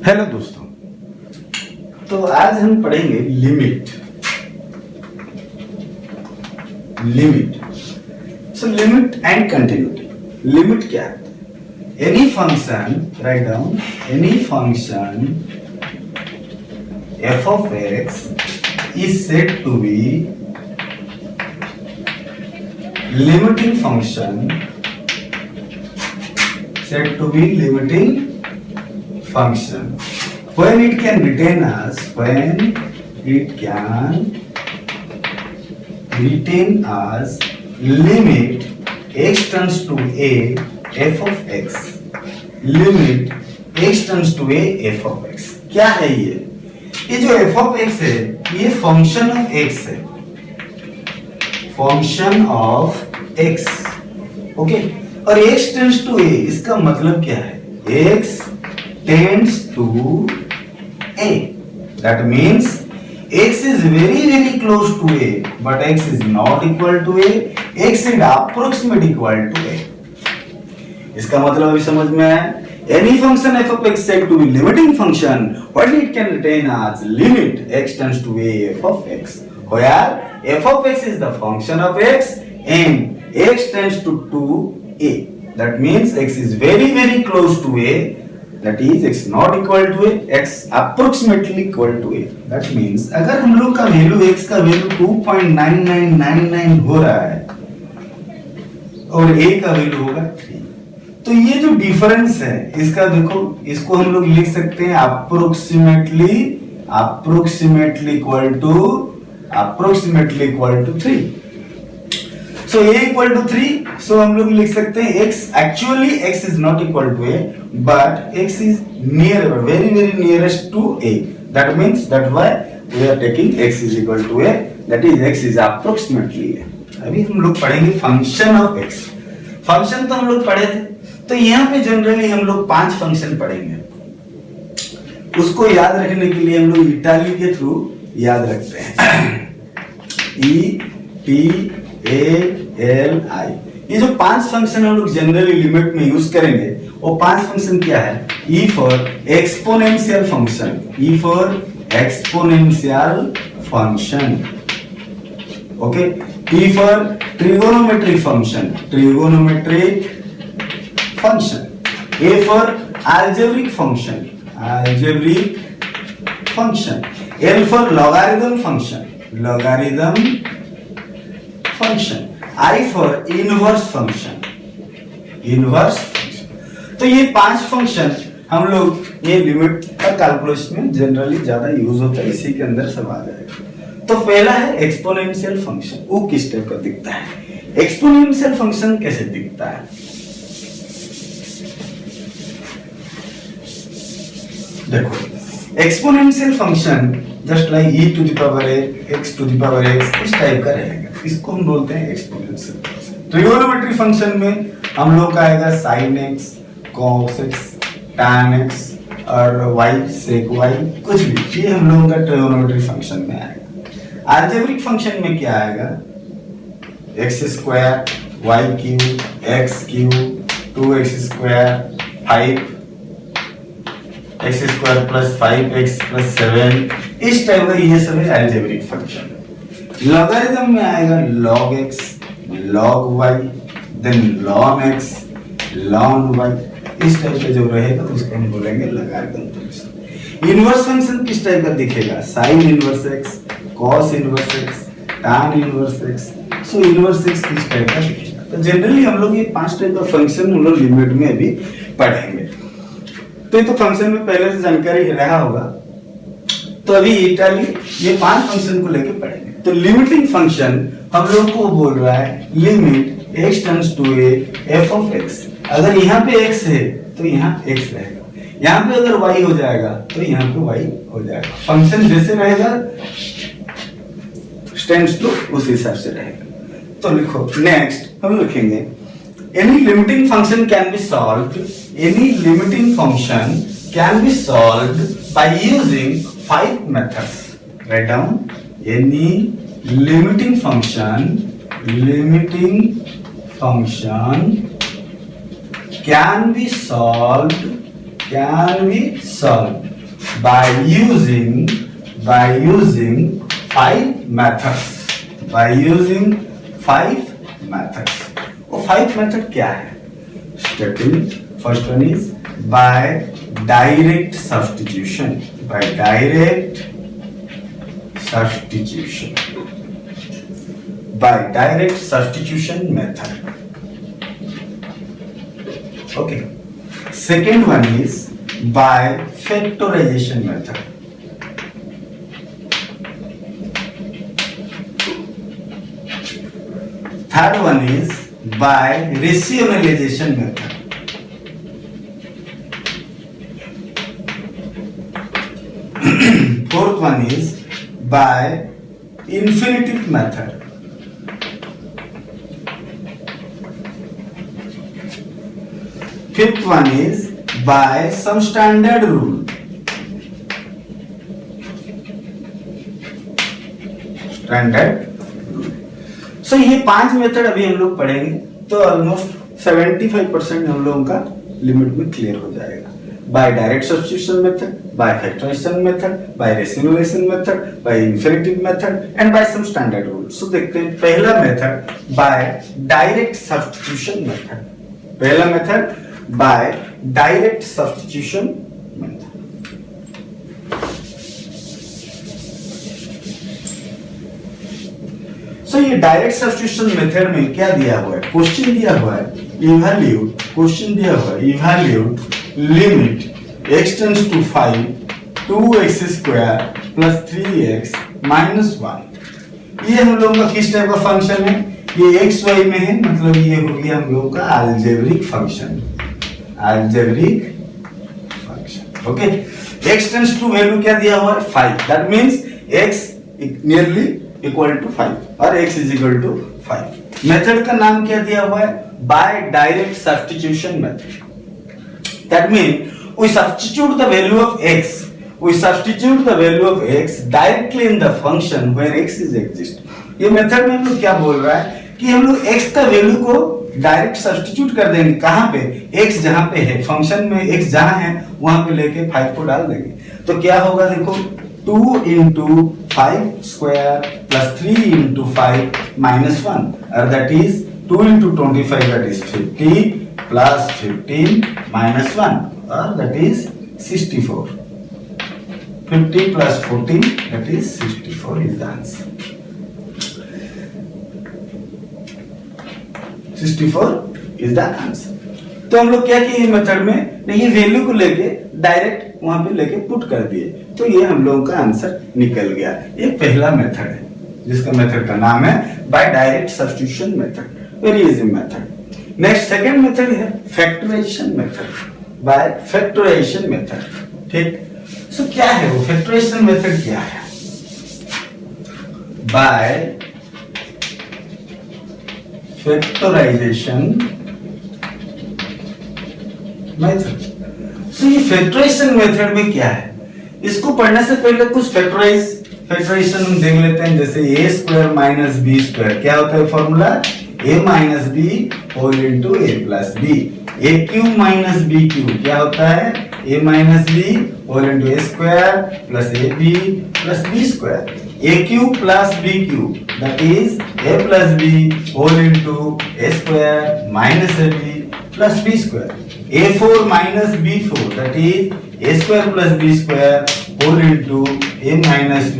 Hello दोस्तों, तो आज हम पढ़ेंगे limit. So limit and continuity. Limit क्या है? Any function, write down, any function f of x is said to be limiting function, said to be limiting function when it can retain as limit x tends to a f of x, limit x tends to a f of x। क्या है ये जो f of x है ये function of x है, function of x, okay. और x tends to a इसका मतलब क्या है? x tends to a, that means x is very close to a but x is not equal to a, x is approximate equal to a। इसका मतलब अभी समझ में आया? Any function f of x said to be limiting function when it can retain as limit x tends to a f of x, where f of x is the function of x and x tends to a, that means x is very close to a, that is x not equal to a, x approximately equal to a। that means अगर हम लोग का value x का value 2.9999 हो रहा है और a का वैल्यू होगा 3, तो ये जो डिफरेंस है इसका देखो, इसको हम लोग लिख सकते हैं approximately equal to 3। so a equal to 3, so हम लोग लिख सकते हैं x, actually x is not equal to a but x is near, very nearest to a, that means that why we are taking x is equal to a, that is x is approximately a। अभी हम लोग पढ़ेंगे function of x। Function तो हम लोग पढ़े थे, तो यहाँ पे जनरली हम लोग 5 फंक्शन पढ़ेंगे। उसको याद रखने के लिए हम लोग इटाली के थ्रू याद रखते हैं, ETALI। ये जो 5 फंक्शन हम लोग जनरली लिमिट में यूज करेंगे, वो 5 फंक्शन क्या है? E for exponential function, E for exponential function, okay. T for trigonometric function, trigonometric function. A for algebraic function, algebraic function. L for logarithm function, logarithm function. I for inverse function, inverse function. तो ये 5 function हम लोग ये limit का calculation में generally ज्यादा use होता है, इसी के अंदर सब आ जाएगा। तो पहला है एक्सपोनेंशियल फंक्शन। वो किस टाइप का दिखता है? एक्सपोनेंशियल फंक्शन कैसे दिखता है? देखो, exponential function just like e to the power a, x to the power x, इस टाइप का रहेगा। इसको हम बोलते हैं एक्सपोनेंशियल फंक्शन। ट्रिगोनोमेट्री फंक्शन में हम लोग का आएगा sin x, cos x, tan x और y sec y, कुछ भी, ये हम लोगों का ट्रिगोनोमेट्री फंक्शन में आएगा। अलजेब्रिक फंक्शन में क्या आएगा? x square, y cube, x cube, 2x square, 5x square plus 5x plus 7, इस टाइप का ये सब है अलजेब्रिक फंक्शन। लॉगरिथम में आएगा log x, log y, then ln x, ln y, इस टाइप का जो रहेगा तो उसको हम बोलेंगे लॉगरिथम फंक्शन। इनवर्स फंक्शन किस टाइप का दिखेगा? sin inverse x, cos inverse x, tan inverse x, so inverse x किस टाइप का दिखेगा। तो जनरली हम लोग ये 5 टाइप का फंक्शन हम लोग लिमिट में अभी पढ़ेंगे। तो ये तो फंक्शन में पहले से जानकारी रहा होगा, तो अभी इटाली ये 5 फंक्शन को लेके पढ़ेंगे। तो लिमिटिंग फंक्शन हम लोग को बोल रहा है limit x tends to a f of x। अगर यहाँ पे x है तो यहाँ x रहेगा, यहाँ पे अगर y हो जाएगा तो यहाँ पे y हो जाएगा। फंक्शन जैसे रहेगा टेंड्स टू उस हिसाब से रहेगा। तो लिखो, नेक्स्ट हम लिखेंगे any limiting function can be solved, any limiting function can be solved by using 5 methods। Write down, any limiting function can be solved by using 5 methods, by using 5 methods. वो 5 method क्या है? Starting first one is by direct substitution, by direct substitution, by direct substitution method. Okay. Second one is by factorization method. Third one is by rationalization method. Fourth one is by infinitive method. Fifth one is by some standard rule. Standard rule. So ये 5 method अभी हम लोग पढ़ेंगे तो almost 75% हम लोगों का limit में क्लियर हो जाएगा. By direct substitution method, by factorization method, by rationalization method, by infinitive method, and by some standard rule. So देखते हैं पहला method by direct substitution method. पहला method by direct substitution method. So ये direct substitution method में क्या दिया हुआ है? क्वेश्चन दिया हुआ है इवैल्यूट, क्वेश्चन दिया हुआ है evaluate limit x tends to 5 2x square plus 3x minus 1. ये हम लोगों का किस टाइप का फंक्शन है? ये x y में है, मतलब ये हो गया हम लोगों का algebraic function, algebraic function. Okay. x tends to value क्या दिया हुआ है? 5. That means x nearly equal to 5 और x is equal to 5. Method का नाम क्या दिया हुआ है? By direct substitution method. That mean we substitute the value of x, we substitute the value of x directly in the function where x is exist. ये method में हम लोग क्या बोल रहा है कि हम लोग x का वैल्यू को डायरेक्ट सब्स्टिट्यूट कर देंगे. कहां पे? x जहां पे है फंक्शन में, x जहां है वहां पे लेके 5 को डाल देंगे. तो क्या होगा देखो, 2 into 5 square plus 3 into 5 minus 1, or that is 2 into 25, that is 50 plus 15 minus 1, or that is 64. 50 plus 14, that is 64 is the answer. 64 is the answer. तो हम लोग क्या किए मेथड में, ये वैल्यू को लेके डायरेक्ट वहां पे लेके पुट कर दिए, तो ये हम लोगों का आंसर निकल गया. ये पहला मेथड है जिसका मेथड का नाम है by direct substitution method. Very easy method. Next second method है factorization method, by factorization method. ठीक. सो क्या है वो फैक्टराइजेशन मेथड? क्या है? Bye factorization method. सो ये फैक्टराइजेशन मेथड में क्या है? इसको पढ़ने से पहले कुछ फैक्टराइजेशन हम देख लेते हैं. जैसे a square minus B square, क्या होता है formula? a minus B whole into a plus B. a cube minus b cube क्या होता है? a minus B whole into a square plus ab plus b square. a cube plus b cube that is a plus b whole into a square minus ab plus b square. a4 minus b4, that is a square plus b square whole into a minus b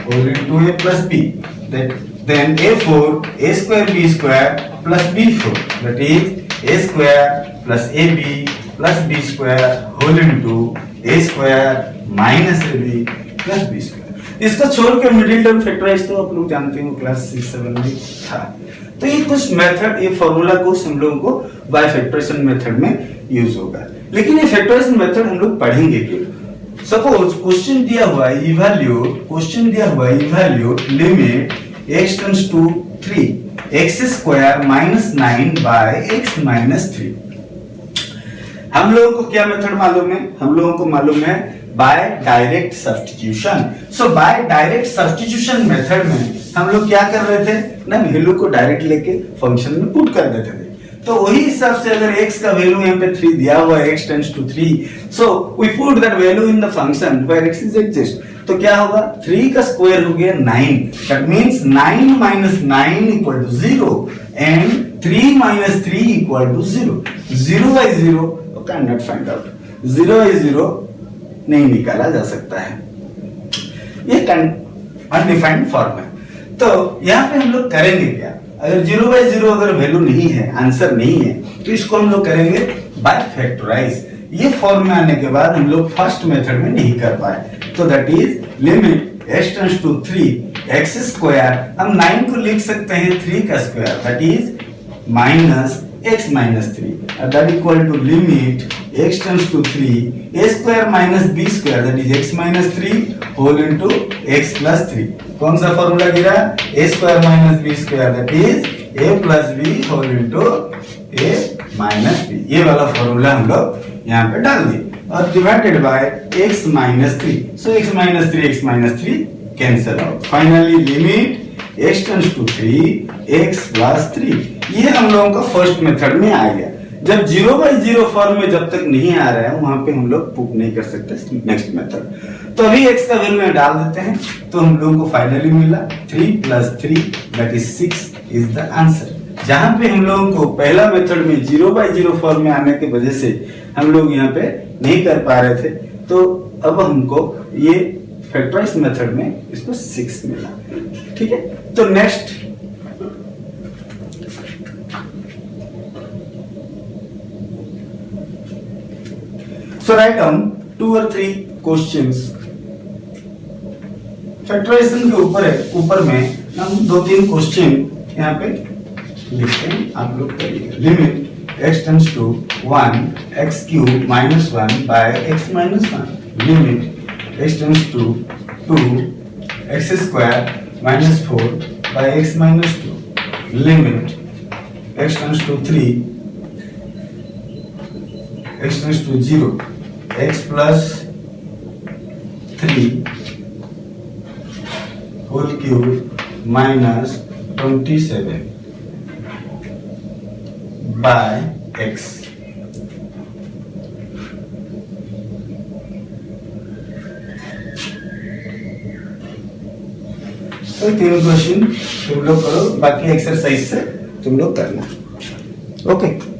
whole into a plus b. Then a4 a square b square plus b4, that is a square plus ab plus b square whole into a square minus ab plus b square. इसको छोड़ के middle term factorise तो आप लोग जानते हो class 6-7 में था. तो ये कुछ मेथड, ये फॉर्मूला कुछ हम लोगों को बाय फैक्टराइजेशन मेथड में यूज होगा. लेकिन ये फैक्टराइजेशन मेथड हम लोग पढ़ेंगे क्यों? सपोज क्वेश्चन दिया हुआ है evaluate limit x tends to 3 x square minus 9 by x minus 3. हम लोगों को क्या मेथड मालूम है? हम लोगों को मालूम है by direct substitution. So bye direct substitution method में हम लोग क्या कर रहे थे ना, वैल्यू को डायरेक्ट लेके फंक्शन में पुट कर देते थे. तो वही हिसाब से अगर x का वैल्यू यहाँ पे 3 दिया हुआ है, x tends to 3, so we put that value in the function where x is exist, तो क्या होगा 3 का स्क्वायर हो गया 9, that means 9 minus 9 equal to 0 and 3 minus 3 equal to 0. 0 by 0 you cannot find out. 0 by 0 नहीं निकाला जा सकता है, ये अनडिफाइंड फॉर्म है। तो यहाँ पे हम लोग करेंगे क्या, अगर 0 by 0 अगर वैल्यू नहीं है, आंसर नहीं है, तो इसको हम लोग करेंगे बाय फैक्टराइज। ये फॉर्म में आने के बाद हम लोग फर्स्ट मेथड में नहीं कर पाए, तो that is limit x tends to 3 x square, हम 9 को लिख सकते हैं 3 का square, that is minus x minus 3, that equal to limit x tends to 3 a square minus b square, that is x minus 3 whole into x plus 3। कौन सा formula गिरा, a square minus b square, that is a plus b whole into a minus b। ये वाला formula हम लोग यहाँ पे डाल दिए और divided by x minus 3, so x minus 3 cancel out. Finally limit x tends to 3 x plus 3, ये हम लोगों का फर्स्ट मेथड में आ गया। जब 0 by 0 फॉर्म में जब तक नहीं आ रहा है वहां पे हम लोग पुट नहीं कर सकते नेक्स्ट मेथड। तो अभी x का वैल्यू डाल देते हैं, तो हम लोगों को फाइनली मिला 3 plus 3 that is 6 is the answer. जहां पे हम लोगों को पहला मेथड में 0 by 0 फॉर्म में आने की वजह से हम लोग यहाँ पे नहीं कर पा रहे थे, तो अब हमको ये फैक्टराइज मेथड में इसको 6 मिला। ठीक है, तो next So write down 2 or 3 questions. Factorisation के ऊपर में हम 2-3 क्वेश्चन यहाँ पे लिखते हैं, आप लोग करिए। Limit x tends to 1 x cube minus 1 by x minus 1, limit x tends to 2 x square minus 4 by x minus 2, limit x tends to 3 x tends to 0 x plus 3 whole cube minus 27 by x। तो 3 question तुम लोग करो, बाकी exercise से तुम लोग करना। Okay.